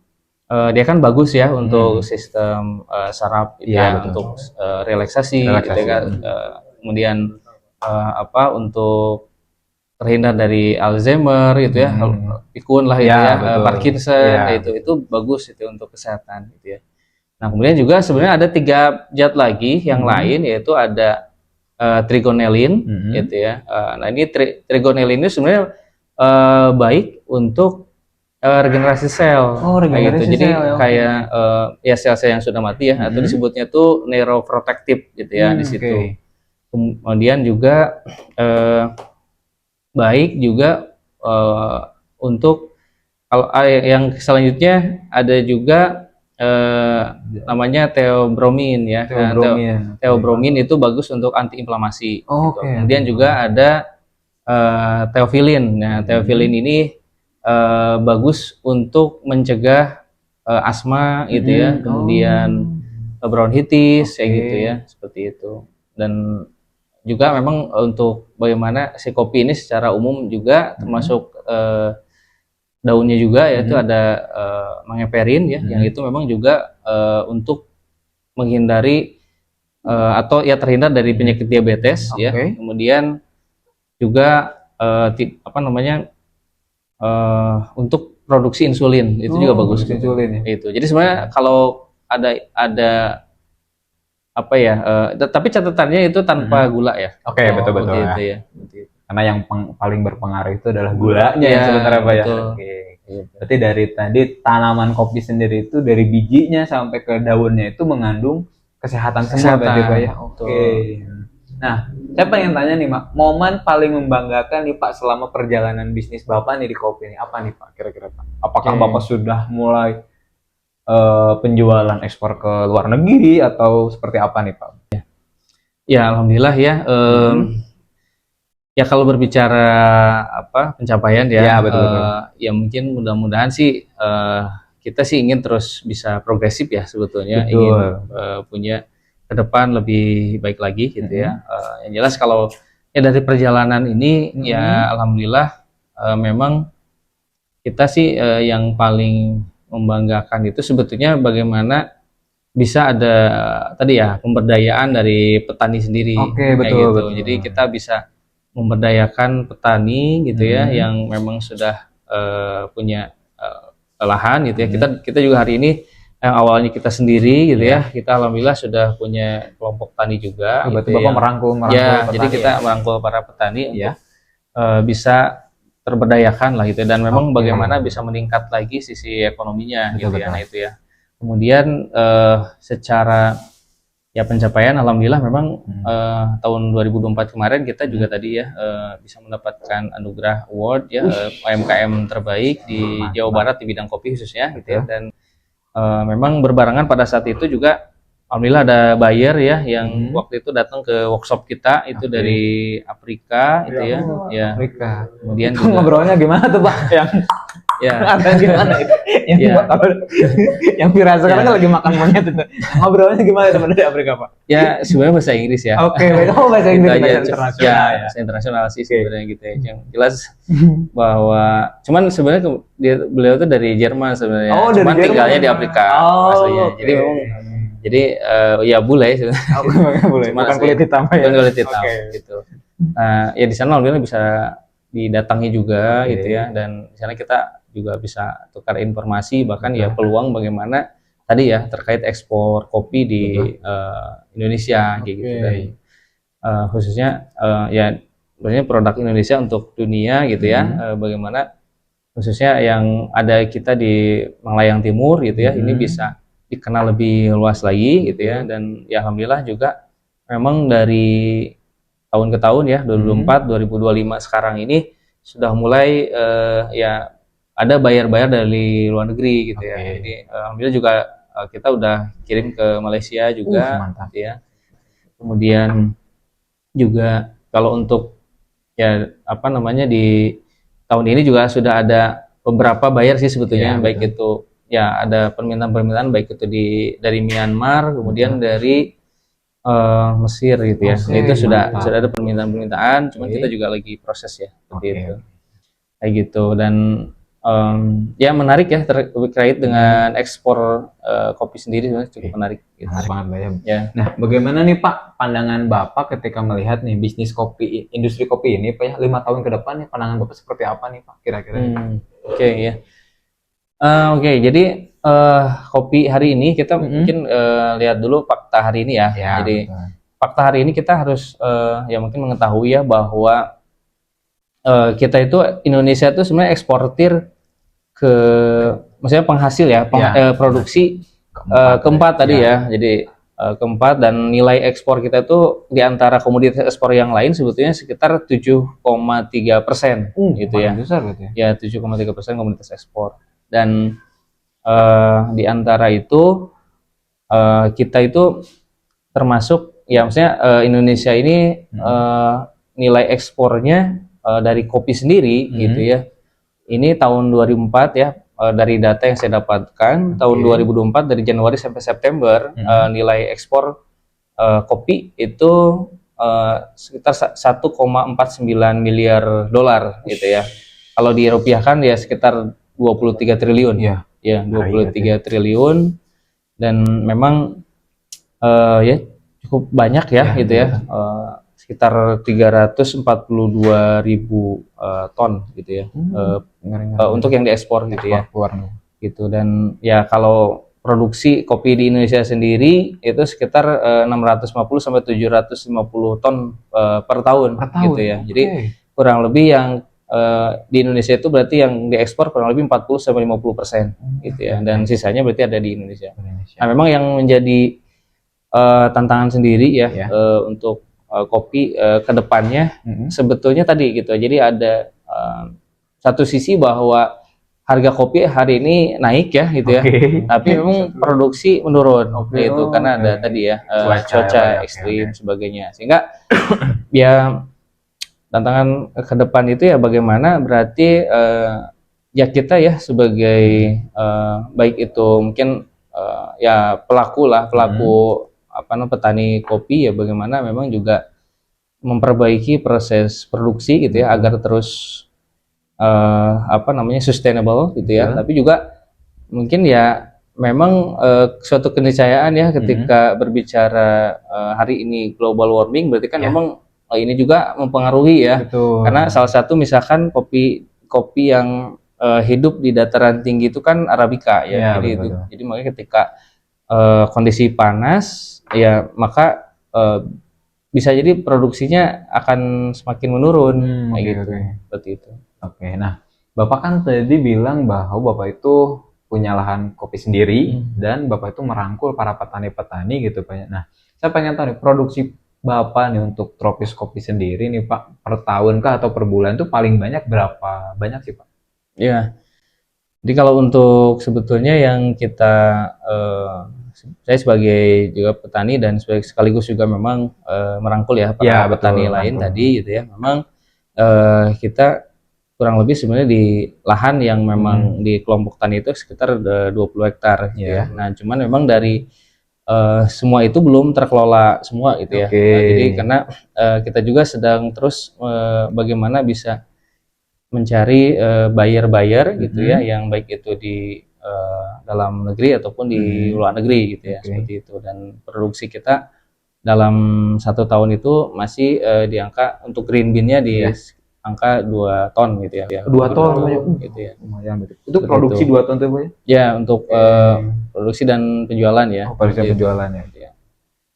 dia kan bagus ya untuk sistem saraf gitu ya, untuk relaksasi gitu ya, kemudian untuk terhindar dari Alzheimer gitu ya, pikun lah itu ya, Parkinson itu bagus itu untuk kesehatan gitu ya. Nah, kemudian juga sebenarnya ada 3 zat lagi yang lain, yaitu ada trigonelin gitu ya. Nah, ini trigonelin ini sebenarnya baik untuk regenerasi sel. Regenerasi gitu. Jadi kayak ya sel-sel yang sudah mati ya, atau disebutnya tuh neuroprotective gitu ya di situ. Kemudian juga baik juga untuk kalau yang selanjutnya ada juga namanya theobromine ya. Theobromine itu bagus untuk antiinflamasi. Gitu. Kemudian juga ada theophylline. Nah, theophylline ini bagus untuk mencegah asma gitu ya. Kemudian bronkitis kayak gitu ya, seperti itu. Dan juga memang untuk bagaimana si kopi ini secara umum juga termasuk daunnya juga yaitu ada mangeperin ya, yang itu memang juga untuk menghindari atau ya terhindar dari penyakit diabetes ya. Kemudian juga untuk produksi insulin itu juga bagus gitu. Itu. Jadi sebenarnya kalau ada tapi catatannya itu tanpa gula ya. Betul itu ya. Karena yang paling berpengaruh itu adalah gulanya ya sebenarnya Pak ya. Berarti dari tadi tanaman kopi sendiri itu dari bijinya sampai ke daunnya itu mengandung kesehatan semua berarti Pak ya. Nah, saya pengen tanya nih Pak, momen paling membanggakan nih Pak selama perjalanan bisnis Bapak nih di kopi ini apa nih Pak kira-kira Pak? Apakah Bapak sudah mulai penjualan ekspor ke luar negeri atau seperti apa nih Pak? Ya alhamdulillah ya. Ya kalau berbicara pencapaian ya, betul. Ya mungkin mudah-mudahan sih kita sih ingin terus bisa progresif ya sebetulnya, ingin punya ke depan lebih baik lagi gitu ya. Yang jelas kalau ya dari perjalanan ini ya alhamdulillah memang kita sih yang paling membanggakan itu sebetulnya bagaimana bisa ada tadi ya pemberdayaan dari petani sendiri. Betul. Jadi kita bisa memberdayakan petani gitu ya yang memang sudah punya lahan gitu ya. Kita juga hari ini yang awalnya kita sendiri gitu ya, kita alhamdulillah sudah punya kelompok tani juga. Berarti Bapak merangkul ya, jadi kita merangkul para petani untuk bisa terberdayakan lah gitu, dan memang bagaimana bisa meningkat lagi sisi ekonominya gitu ya. Nah itu ya. Kemudian secara ya pencapaian alhamdulillah memang tahun 2024 kemarin kita juga tadi ya bisa mendapatkan anugerah award ya UMKM terbaik di Jawa Barat di bidang kopi khususnya gitu ya. Dan memang berbarengan pada saat itu juga alhamdulillah ada buyer ya yang waktu itu datang ke workshop kita itu dari Afrika itu ya. Afrika. Kemudian itu ngobrolnya gimana tuh Pak? Ya, Atau gimana itu? Yang ya, yang viral sekarang ya, kan lagi makan monyet itu. Ngobrolnya gimana teman dari Afrika, Pak? ya sebenarnya bahasa Inggris ya. Oke, oh bahasa Itu Inggris aja, bahasa ya internasional ya. bahasa internasional sih Oke. sebenarnya gitu ya. Yang jelas bahwa cuman sebenarnya beliau tuh dari Jerman sebenarnya. Oh, dari Cuman Jerman. tinggalnya di Afrika Oh, aslinya. oke. Jadi memang jadi ya bule sebenarnya. Oke, boleh. Cuman Bukan asli kulit hitam ya. bukan kulit hitam Oke. gitu. Nah, ya di sana alhamdulillah bisa didatangi juga Oke. gitu ya, dan di sana kita juga bisa tukar informasi, bahkan ya peluang bagaimana tadi ya terkait ekspor kopi di Indonesia kayak gitu, dan khususnya ya sebenarnya produk Indonesia untuk dunia gitu ya, bagaimana khususnya yang ada kita di Malayang Timur gitu ya, ini bisa dikenal lebih luas lagi gitu ya, dan ya alhamdulillah juga memang dari tahun ke tahun ya 2024 2025 sekarang ini sudah mulai ya ada bayar-bayar dari luar negeri gitu ya. Oke. Jadi alhamdulillah juga kita udah kirim ke Malaysia juga Mantap. gitu ya. Kemudian juga kalau untuk ya apa namanya di tahun ini juga sudah ada beberapa bayar sih sebetulnya, Ya, baik itu ya ada permintaan-permintaan baik itu dari Myanmar, kemudian dari Mesir gitu ya. Oke, Nah, itu sudah mantap. ada permintaan-permintaan, cuman Oke. kita juga lagi proses ya seperti Oke. itu. Kayak gitu, dan ya menarik ya terkait dengan ekspor kopi sendiri sebenarnya cukup menarik gitu. Menarik banget, Pak, ya. Ya. Nah, bagaimana nih Pak pandangan Bapak ketika melihat nih bisnis kopi, industri kopi ini Pak ya 5 tahun ke depan nih pandangan Bapak seperti apa nih Pak kira-kira? Oke ya. Oke, jadi kopi hari ini kita mungkin lihat dulu fakta hari ini ya. Ya, Jadi betul. fakta hari ini kita harus ya mungkin mengetahui ya bahwa kita itu Indonesia itu sebenarnya eksportir ke, maksudnya penghasil ya, produksi keempat tadi ya. Jadi keempat, dan nilai ekspor kita itu di antara komoditas ekspor yang lain sebetulnya sekitar 7,3% gitu ya. Besar berarti Ya ya. 7,3% komoditas ekspor. Dan di antara itu kita itu termasuk ya, maksudnya Indonesia ini nilai ekspornya dari kopi sendiri gitu ya. Ini tahun 2004 ya, dari data yang saya dapatkan tahun 2024 dari Januari sampai September nilai ekspor kopi itu sekitar 1,49 miliar dolar gitu ya. Kalau dirupiahkan ya sekitar 23 triliun. Iya. Ya, 23 triliun, dan memang ya cukup banyak ya gitu ya. Sekitar 342.000 ton gitu ya. Untuk yang diekspor gitu ya. Gitu, dan ya kalau produksi kopi di Indonesia sendiri itu sekitar 650 sampai 750 ton per tahun gitu ya. Jadi kurang lebih yang di Indonesia itu berarti yang diekspor kurang lebih 40 sampai 50% gitu ya, dan sisanya berarti ada di Indonesia. Nah, memang yang menjadi tantangan sendiri ya untuk kopi ke depannya sebetulnya tadi gitu. Jadi ada satu sisi bahwa harga kopi hari ini naik ya gitu ya, tapi memang produksi menurun gitu karena ada tadi ya cuaca ekstrim sebagainya, sehingga ya tantangan ke depan itu ya bagaimana berarti ya kita ya sebagai baik itu mungkin ya pelaku apa namanya petani kopi ya, bagaimana memang juga memperbaiki proses produksi gitu ya agar terus apa namanya sustainable gitu ya. Tapi juga mungkin ya memang suatu keniscayaan ya ketika berbicara hari ini global warming, berarti kan memang ini juga mempengaruhi ya. Karena salah satu misalkan kopi yang hidup di dataran tinggi itu kan Arabica ya. Jadi makanya ketika kondisi panas ya maka bisa jadi produksinya akan semakin menurun kayak gitu. Seperti itu. Oke, nah Bapak kan tadi bilang bahwa Bapak itu punya lahan kopi sendiri dan Bapak itu merangkul para petani-petani gitu Pak. Nah, saya pengen tahu nih produksi Bapak nih untuk Tropis Kopi sendiri nih Pak, per tahun kah atau per bulan tuh paling banyak berapa banyak sih Pak? Iya. Jadi kalau untuk sebetulnya yang kita saya sebagai juga petani dan sekaligus juga memang merangkul ya para petani lain tadi gitu ya. Memang kita kurang lebih sebenarnya di lahan yang memang di kelompok tani itu sekitar 20 hektar gitu ya. Nah, cuman memang dari semua itu belum terkelola semua gitu ya. Jadi karena kita juga sedang terus bagaimana bisa mencari buyer-buyer gitu ya, yang baik itu di dalam negeri ataupun di luar negeri gitu ya, seperti itu. Dan produksi kita dalam 1 tahun itu masih di angka untuk green bean-nya di angka 2 ton gitu ya. 2 ton gitu ya. Lumayan berarti. Itu produksi 2 ton tuh Pak ya? Ya, untuk produksi dan penjualan ya. Produksi dan penjualan ya.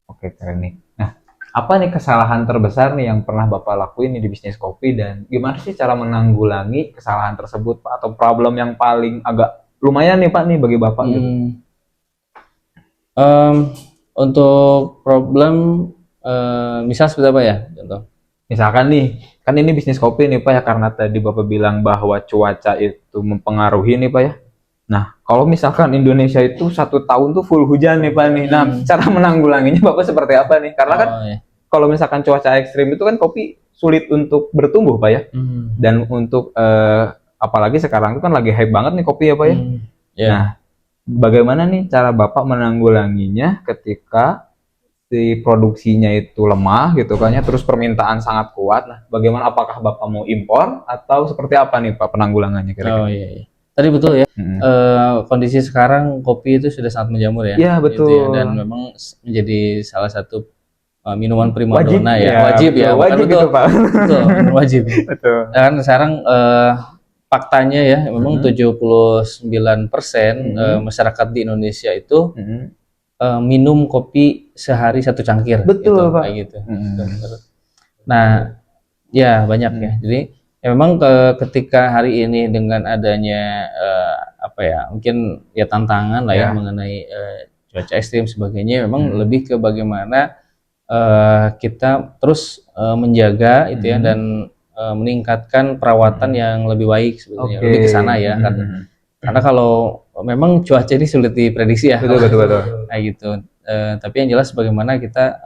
Oke, keren nih. Nah, apa nih kesalahan terbesar nih yang pernah Bapak lakuin nih di bisnis kopi, dan gimana sih cara menanggulangi kesalahan tersebut Pak, atau problem yang paling agak lumayan nih Pak nih bagi Bapak gitu? Untuk problem misal seperti apa ya contoh? Misalkan nih, kan ini bisnis kopi nih Pak ya, karena tadi Bapak bilang bahwa cuaca itu mempengaruhi nih Pak ya. Nah, kalau misalkan Indonesia itu 1 tahun tuh full hujan nih Pak nih. Nah, cara menanggulanginya Bapak seperti apa nih? Karena kan kalau misalkan cuaca ekstrim itu kan kopi sulit untuk bertumbuh Pak ya. Dan untuk apalagi sekarang itu kan lagi hype banget nih kopi ya Pak ya. Nah, bagaimana nih cara Bapak menanggulanginya ketika si produksinya itu lemah gitu kan ya, terus permintaan sangat kuat. Nah, bagaimana, apakah Bapak mau impor atau seperti apa nih Pak penanggulangannya kira-kira? Iya. Tadi betul ya. Kondisi sekarang kopi itu sudah sangat menjamur ya. Iya, betul. Gitu ya. Dan memang menjadi salah satu minuman primadona ya. Wajib ya. Wajib betul, gitu Pak. Betul, wajib. Betul. Kan sekarang faktanya ya, memang 79% masyarakat di Indonesia itu minum kopi sehari 1 cangkir. Betul gitu, Pak. Kayak gitu. Nah, ya banyak ya. Jadi memang ketika hari ini dengan adanya mungkin ya tantangan lah ya mengenai cuaca ekstrim sebagainya, memang lebih ke bagaimana kita terus menjaga itu ya, dan meningkatkan perawatan yang lebih baik sebetulnya, lebih ke sana ya. Karena kalau memang cuaca ini sulit diprediksi ya. Betul. Kayak gitu. Tapi yang jelas bagaimana kita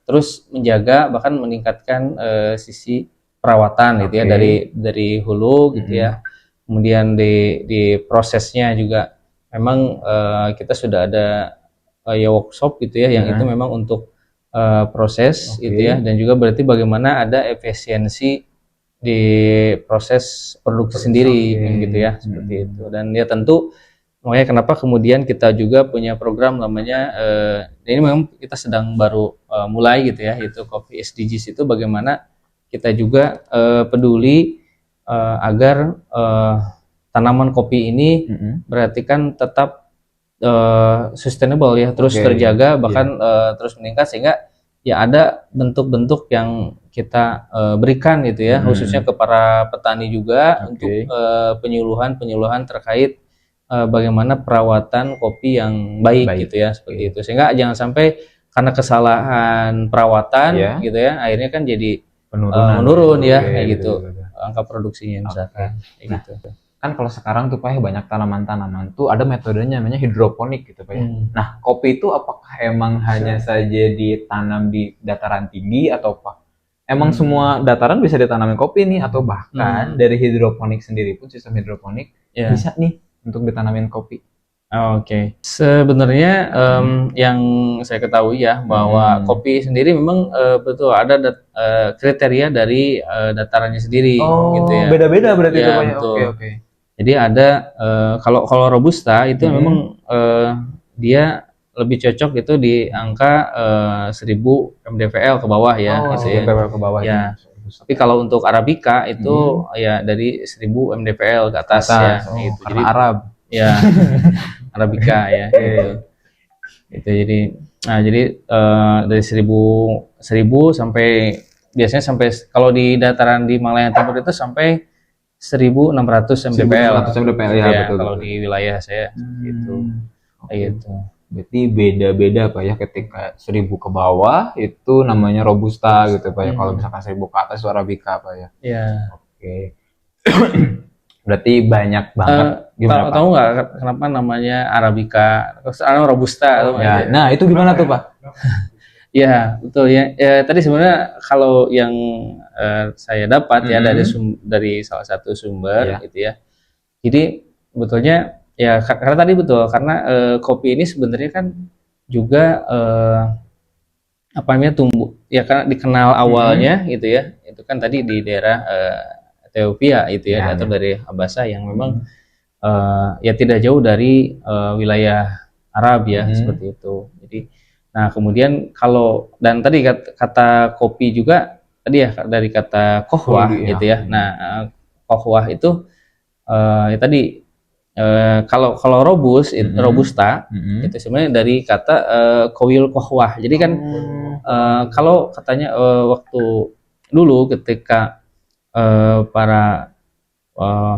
terus menjaga, bahkan meningkatkan sisi perawatan gitu ya, dari hulu gitu ya. Kemudian di prosesnya juga memang kita sudah ada workshop gitu ya, yang itu memang untuk proses gitu ya, dan juga berarti bagaimana ada efisiensi di proses produksi sendiri gitu ya, seperti itu. Dan ya tentu makanya kenapa kemudian kita juga punya program namanya ini memang kita sedang baru mulai gitu ya, itu Coffee SDGs. Itu bagaimana kita juga peduli agar tanaman kopi ini berarti kan tetap sustainable ya, terus terjaga, bahkan terus meningkat, sehingga ya ada bentuk-bentuk yang kita berikan gitu ya, khususnya ke para petani juga untuk penyuluhan terkait bagaimana perawatan kopi yang baik gitu ya, seperti itu. Sehingga jangan sampai karena kesalahan perawatan gitu ya, akhirnya kan jadi menurun ya, kayak gitu angka produksinya misalkan kayak gitu. Kan kalau sekarang tuh Pak ya, banyak tanaman-tanaman tuh ada metodenya namanya hidroponik gitu Pak ya. Nah, kopi itu apakah emang hanya saja ditanam di dataran tinggi atau Pak? Emang semua dataran bisa ditanamin kopi nih, atau bahkan dari hidroponik sendiri pun, sistem hidroponik bisa nih untuk ditanamin kopi? Oke. Sebenarnya yang saya ketahui ya, bahwa kopi sendiri memang betul ada kriteria dari datarannya sendiri gitu ya. Beda-beda berarti itu Pak ya. Oke. Jadi ada kalau robusta itu memang dia lebih cocok itu di angka 1000 mdvl ke bawah ya, gitu ya. mdvl ke bawah ya. Tapi kalau untuk arabica itu ya dari 1000 mdvl ke atas ya, gitu. Karena jadi Arab. Ya, arabica ya, gitu. Itu jadi dari 1000 sampai biasanya sampai, kalau di dataran di Malaya Timur itu sampai 1600 mdpl. 1600 mdpl ya, betul. Kalau di wilayah saya gitu. Gitu. Berarti beda-beda Pak ya, ketika 1000 ke bawah itu namanya robusta gitu Pak ya. Kalau misalkan 1000 ke atas itu arabica Pak ya. Iya. Oke. Berarti banyak banget. Gimana Pak? Tahu nggak kenapa namanya arabica? Terus robusta atau ya. Nah, itu gimana tuh Pak? Ya, betul ya. Tadi sebenarnya kalau yang saya dapat ya dari salah satu sumber Iya. gitu ya. Jadi sebetulnya ya karena tadi betul karena kopi ini sebenarnya kan juga apa namanya tumbuh ya karena dikenal awalnya gitu ya. Itu kan tadi di daerah Ethiopia itu ya, Ya, atau ya. dari Habasa yang memang ya tidak jauh dari wilayah Arab ya seperti itu. Jadi, nah kemudian kalau dan tadi kata kopi juga tadi ya dari kata kohwah Koldi, ya. gitu ya. Nah kohwah itu ya tadi kalau kalau robusta itu sebenarnya dari kata kowil kohwah. Jadi kan kalau katanya waktu dulu ketika para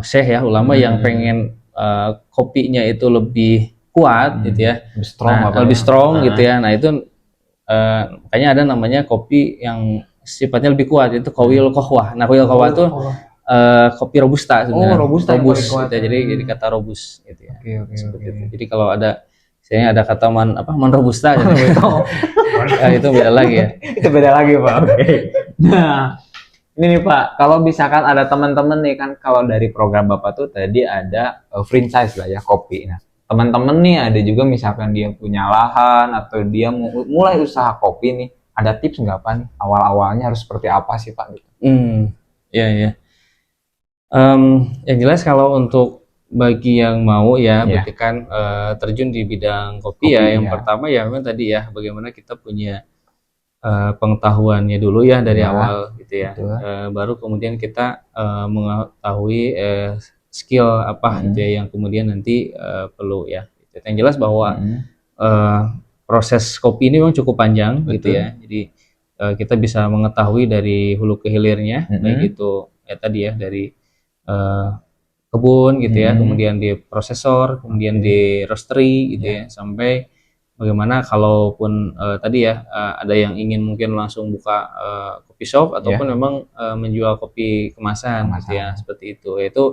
syekh ya ulama yang pengen kopinya itu lebih kuat gitu ya, Lebih strong nah apa lebih ya? strong gitu ya, nah itu makanya ada namanya kopi yang sifatnya lebih kuat itu kowil kohwah. Nah kowil kohwah itu kopi robusta sebenarnya, Robusta yang robus paling kuat gitu ya. ya. Jadi kata robus gitu ya. Oke. Seperti itu. Jadi kalau ada misalnya ada kata man robusta gitu, ya, itu beda lagi ya. Itu beda lagi Pak. Oke. Nah, ini nih Pak, kalau misalkan ada teman-teman nih kan kalau dari program Bapak tuh tadi ada franchise lah ya kopi. Nah, teman-teman nih ada juga misalkan dia punya lahan atau dia mulai usaha kopi nih, ada tips nggak Pak nih awal-awalnya harus seperti apa sih Pak gitu? Ya ya. Yang jelas kalau untuk bagi yang mau ya, berarti kan terjun di bidang kopi ya, yang pertama ya memang tadi ya, bagaimana kita punya pengetahuannya dulu ya dari awal gitu ya. Baru kemudian kita mengetahui skill apa gitu ya yang kemudian nanti perlu ya. Yang jelas bahwa proses kopi ini memang cukup panjang gitu ya. Jadi kita bisa mengetahui dari hulu ke hilirnya, baik itu ya tadi ya dari kebun gitu ya, kemudian di prosesor, kemudian di roastery gitu ya, sampai bagaimana kalaupun tadi ya ada yang ingin mungkin langsung buka kopi shop ataupun memang menjual kopi kemasan gitu ya, seperti itu. Itu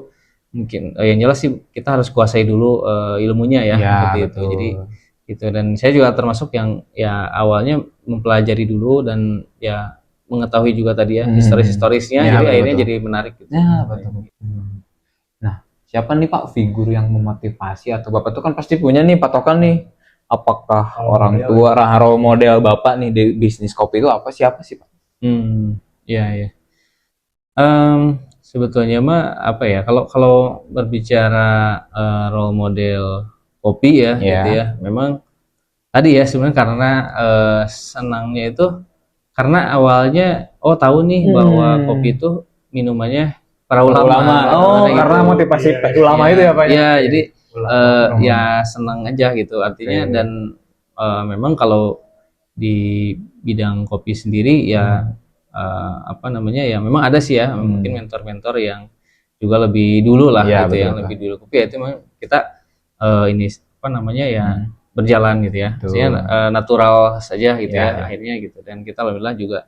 mungkin yang jelas sih kita harus kuasai dulu ilmunya ya, seperti itu. Jadi gitu, dan saya juga termasuk yang ya awalnya mempelajari dulu dan ya mengetahui juga tadi ya historisnya, jadi akhirnya jadi menarik gitu. Betul. Nah, siapa nih Pak figur yang memotivasi atau Bapak tuh kan pasti punya nih patokan nih. Apakah orang tua, role model Bapak nih di bisnis kopi itu siapa sih Pak? Ya. Sebetulnya mah apa ya, kalau berbicara role model kopi ya gitu ya, memang tadi ya sebenarnya karena senangnya itu karena awalnya tahu nih bahwa kopi itu minumannya para ulama. Karena gitu. motivasi ulama itu ya Pak. Iya, jadi ya senang aja gitu artinya. Dan memang kalau di bidang kopi sendiri ya apa namanya ya memang ada sih ya mungkin mentor-mentor yang juga lebih dulu lah gitu ya, lebih dulu kopi ya, itu memang kita ini apa namanya ya berjalan gitu ya, maksudnya natural saja gitu ya akhirnya gitu. Dan kita alhamdulillah juga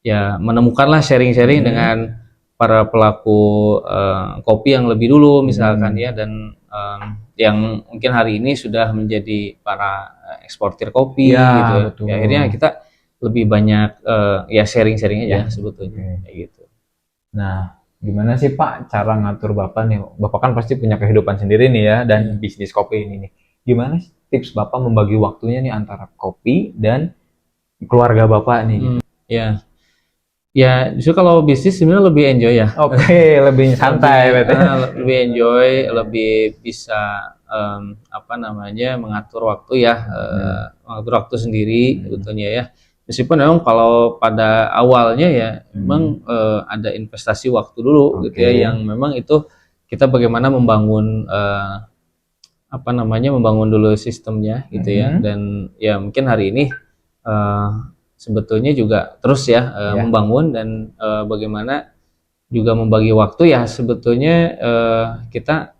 ya menemukanlah sharing-sharing dengan para pelaku kopi yang lebih dulu misalkan ya, dan yang mungkin hari ini sudah menjadi para eksportir kopi gitu ya. Akhirnya kita lebih banyak ya sharing-sharing aja sebetulnya kayak gitu. Nah, gimana sih Pak cara ngatur Bapak nih? Bapak kan pasti punya kehidupan sendiri nih ya dan bisnis kopi ini nih. Gimana sih tips Bapak membagi waktunya nih antara kopi dan keluarga Bapak nih? Ya, justru kalau bisnis sebenarnya lebih enjoy ya. Lebih santai, lebih enjoy, lebih bisa apa namanya mengatur waktu ya, mengatur waktu sendiri sebetulnya ya. Meskipun memang kalau pada awalnya ya memang ada investasi waktu dulu gitu ya, yang memang itu kita bagaimana membangun apa namanya membangun dulu sistemnya gitu ya. Dan ya mungkin hari ini sebetulnya juga terus ya membangun dan bagaimana juga membagi waktu ya sebetulnya kita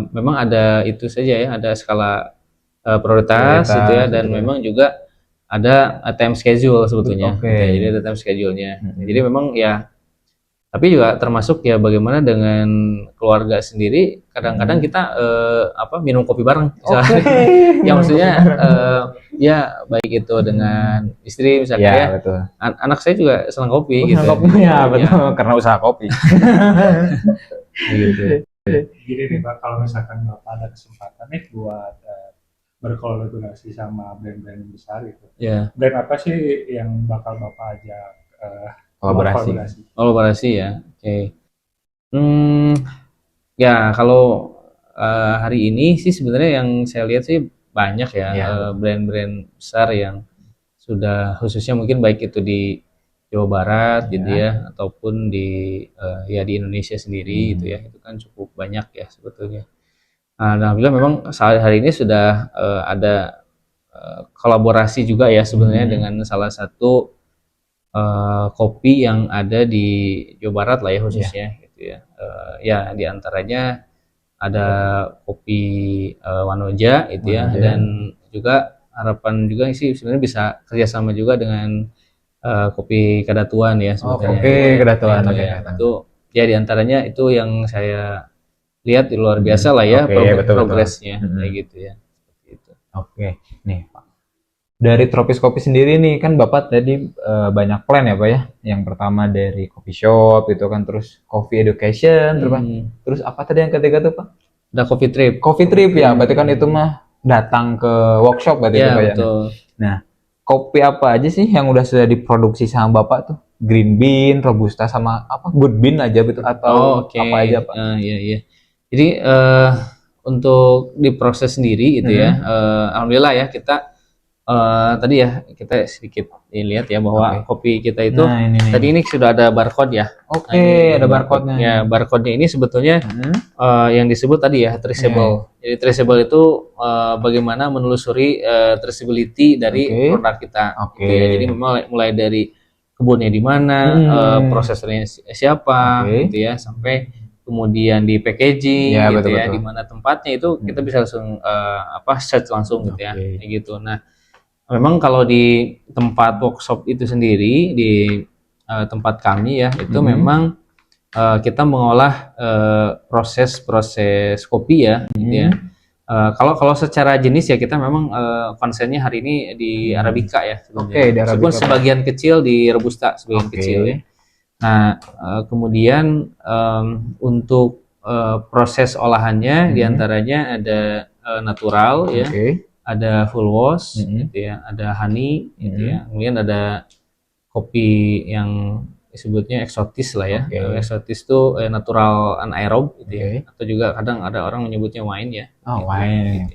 memang ada itu saja ya, ada skala prioritas gitu ya, dan memang juga ada time schedule sebetulnya gitu ya. Jadi ada time schedule-nya. Jadi memang ya Tapi juga termasuk ya bagaimana dengan keluarga sendiri. Kadang-kadang kita minum kopi bareng, misalnya. Ya maksudnya ya baik itu dengan istri misalnya Ya, ya. betul. Anak saya juga senang kopi gitu. Kopi ya, betul, karena usaha kopi. Gitu. Gini nih Pak, kalau misalkan Bapak ada kesempatan nih buat berkolaborasi sama brand-brand besar gitu, Ya, brand apa sih yang bakal Bapak ajak Kolaborasi. kolaborasi ya. Oke. Hmm, ya kalau hari ini sih sebenarnya yang saya lihat sih banyak ya Iya, brand-brand besar yang sudah khususnya mungkin baik itu di Jawa Barat gitu ya ataupun di ya di Indonesia sendiri gitu ya. Itu kan cukup banyak ya sebetulnya. Nah, alhamdulillah memang saat hari ini sudah ada kolaborasi juga ya sebenarnya dengan salah satu kopi yang ada di Jawa Barat lah ya khususnya gitu ya. Ya di antaranya ada kopi Wanoja itu ya, dan juga harapan juga sih sebenarnya bisa kerjasama juga dengan kopi Kadatuan ya sebetulnya. Oke, Kadatuan, Itu oke, ya. Kadatuan. Itu ya di antaranya itu yang saya lihat di luar biasa lah ya Oke, betul. progresnya kayak gitu ya. Seperti itu. Oke, nih Pak. Dari Tropis Kopi sendiri nih, kan Bapak tadi banyak plan ya Pak ya. Yang pertama dari coffee shop itu kan, terus coffee education, terus apa tadi yang ketiga tuh Pak? Ada coffee trip. Coffee trip ya, berarti kan itu mah datang ke workshop berarti itu Ya Pak ya. betul. Nah, kopi apa aja sih yang udah sudah diproduksi sama Bapak tuh? Green bean, robusta sama apa? Good bean aja gitu atau Oke. apa aja Pak? Iya iya. Jadi untuk diproses sendiri gitu ya, alhamdulillah ya kita tadi ya kita sedikit lihat ya bahwa kopi kita itu Nah, ini nih. tadi ini sudah ada barcode ya. Oke, Nah, ini ada barcode-nya. Ya, barcode-nya ini sebetulnya yang disebut tadi ya traceable. Jadi traceable itu bagaimana menelusuri traceability dari produk kita. Oke. Gitu ya. Jadi mulai dari kebunnya di mana, prosesornya siapa, gitu ya, sampai kemudian di packaging, Ya, gitu ya, betul. di mana tempatnya itu kita bisa langsung search langsung gitu ya, kayak gitu. Nah, memang kalau di tempat workshop itu sendiri di tempat kami ya itu memang kita mengolah proses kopi ya, gitu ya. Kalau secara jenis ya kita memang konsennya hari ini di Arabica ya sebenarnya. Oke, di Arabica. Meskipun sebagian kecil di Robusta, sebagian kecil ya. Nah, kemudian untuk proses olahannya diantaranya ada natural ya. Ada full wash gitu ya, ada honey gitu ya, kemudian ada kopi yang disebutnya eksotis lah ya. Eksotis itu natural anaerob gitu ya, atau juga kadang ada orang menyebutnya wine ya. Oh, wine.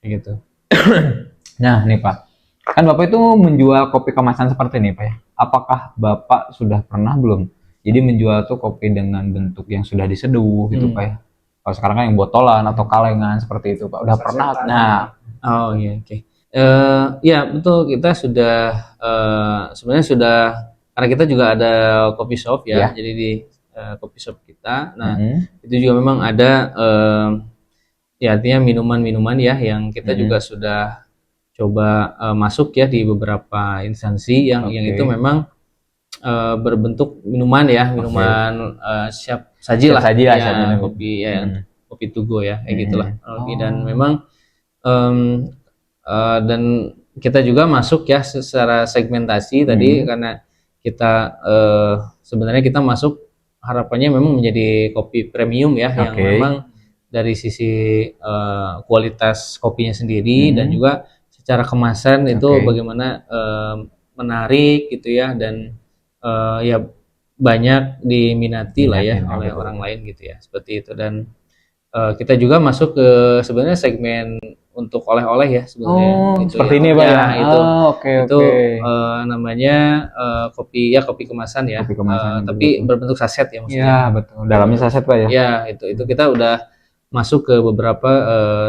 Gitu. Nah, nih Pak. Kan Bapak itu menjual kopi kemasan seperti ini, Pak ya. Apakah Bapak sudah pernah belum? Jadi menjual tuh kopi dengan bentuk yang sudah diseduh gitu, Pak ya. Kalau sekarang kan yang botolan atau kalengan seperti itu, Pak. Udah pernah? Nah, oh iya, oke. Ya betul, kita sudah sebenarnya sudah, karena kita juga ada coffee shop ya, jadi di coffee shop kita. Nah, itu juga memang ada ya artinya minuman-minuman ya yang kita juga sudah coba masuk ya di beberapa instansi yang itu memang berbentuk minuman ya, minuman siap saji lah, ya, kopi ya, kopi to go ya, kayak gitulah. Dan memang dan kita juga masuk ya secara segmentasi tadi, karena kita sebenarnya kita masuk harapannya memang menjadi kopi premium ya, yang memang dari sisi kualitas kopinya sendiri dan juga secara kemasan itu bagaimana menarik gitu ya, dan ya banyak diminati lah ya oleh orang lain gitu ya, seperti itu. Dan kita juga masuk ke sebenarnya segmen untuk oleh-oleh ya sebenarnya. Itu seperti ya. Ini Pak ya. Itu namanya kopi ya, kopi kemasan ya. Kopi kemasan, tapi berbentuk saset ya maksudnya. Iya, betul. Dalamnya saset Pak ya. Ya, itu kita udah masuk ke beberapa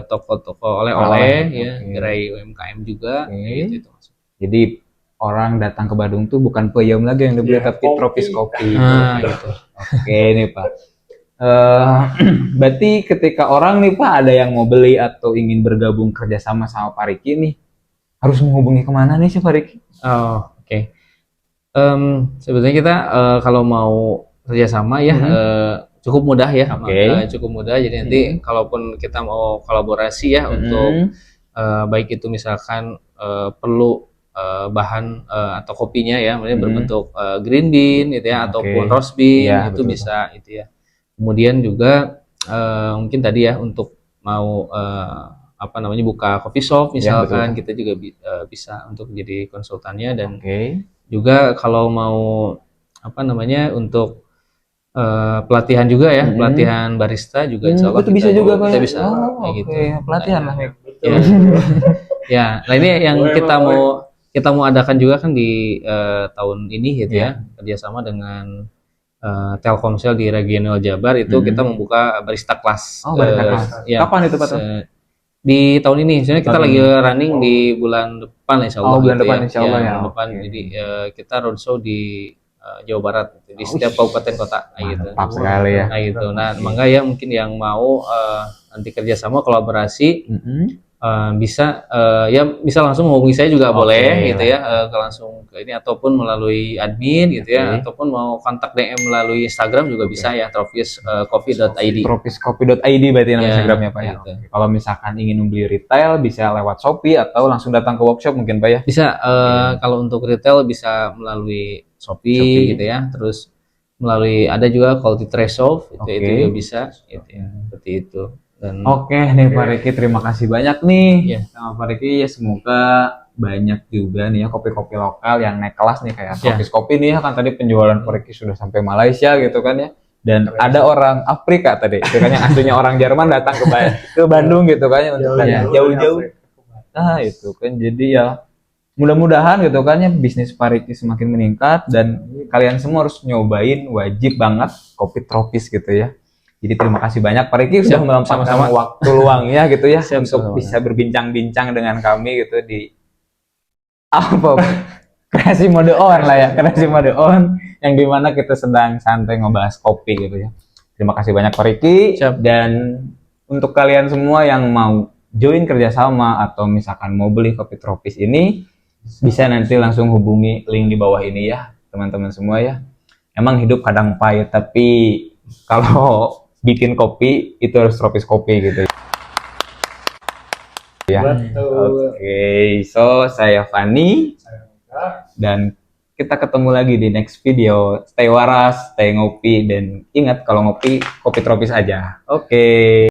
toko-toko oleh-oleh ya, gerai UMKM juga gitu. Jadi orang datang ke Badung tuh bukan peyem lagi yang dibeli, tapi Tropis Kopi. Gitu. Oke nih Pak. Berarti ketika orang nih Pak ada yang mau beli atau ingin bergabung kerjasama sama Pak Riki nih, harus menghubungi kemana nih sih Pak Riki? Oh, oke. Sebetulnya kita kalau mau kerjasama ya cukup mudah ya, Oke. cukup mudah. Jadi nanti kalaupun kita mau kolaborasi ya untuk baik itu misalkan perlu bahan atau kopinya ya, maksudnya berbentuk green bean gitu ya, ataupun roast bean Iya, itu betul. bisa itu ya. Kemudian juga mungkin tadi ya untuk mau apa namanya buka coffee shop Iya, misalkan, betul. kita juga bisa untuk jadi konsultannya. Dan Oke. juga kalau mau apa namanya untuk pelatihan juga ya, pelatihan barista juga insya Allah Itu bisa juga Pak kita ya? bisa Oh, kayak oke. gitu. Pelatihan lah, Mik. Betul. Ya, ya. Nah ini yang Boleh, kita mau adakan juga kan di tahun ini gitu Iya. ya, kerjasama dengan Telkomsel di regional Jabar itu kita membuka barista kelas. Oh, barista kelas. Ya, Kapan itu, Pak, tuh? di tahun ini. Sebenarnya kita Tahun lagi ini. running di bulan depan insya Allah. Oh, bulan gitu depan insya Allah ya. bulan depan. Oke. Jadi kita roadshow di Jawa Barat di setiap kabupaten kota gitu. Mantap sekali ya. Nah itu. Nah, mangga ya mungkin yang mau nanti kerjasama kolaborasi bisa ya bisa langsung menghubungi saya juga Oke. boleh gitu ya, langsung ke ini ataupun melalui admin gitu ya, ataupun mau kontak DM melalui Instagram juga bisa ya, tropiscoffee.id. Tropiscoffee.id berarti nama Ya, Instagramnya Pak ya. gitu. Oke. Kalau misalkan ingin membeli retail bisa lewat Shopee atau langsung datang ke workshop mungkin Pak ya. Bisa kalau untuk retail bisa melalui Shopee gitu ya, terus melalui ada juga Quality Threshold itu juga bisa gitu ya, seperti itu. Dan Oke nih Pak Riki, terima kasih banyak nih Iya. sama Pak Riki ya, semoga banyak juga nih ya kopi-kopi lokal yang naik kelas nih kayak Tropis Kopi nih ya, kan tadi penjualan Pak Riki sudah sampai Malaysia gitu kan ya, dan ada orang Afrika tadi itu kan yang aslinya orang Jerman datang ke Bandung gitu kan ya, untuk jauh-jauh. Nah itu kan jadi ya mudah-mudahan gitu kan ya bisnis Pak Riki semakin meningkat dan kalian semua harus nyobain, wajib banget kopi tropis gitu ya. Jadi terima kasih banyak Pak Riki sudah meluangkan waktu luangnya gitu ya untuk bisa berbincang-bincang dengan kami gitu di apa kreasi mode on lah ya, kreasi mode on yang dimana kita sedang santai ngebahas kopi gitu ya. Terima kasih banyak Pak Riki. Dan untuk kalian semua yang mau join kerjasama atau misalkan mau beli kopi tropis ini, bisa nanti langsung hubungi link di bawah ini ya teman-teman semua ya. Emang hidup kadang pahit, tapi kalau bikin kopi itu harus Tropis Kopi gitu ya. Oke, so saya Fani dan kita ketemu lagi di next video. Stay waras, stay ngopi, dan ingat kalau ngopi kopi tropis aja. Oke.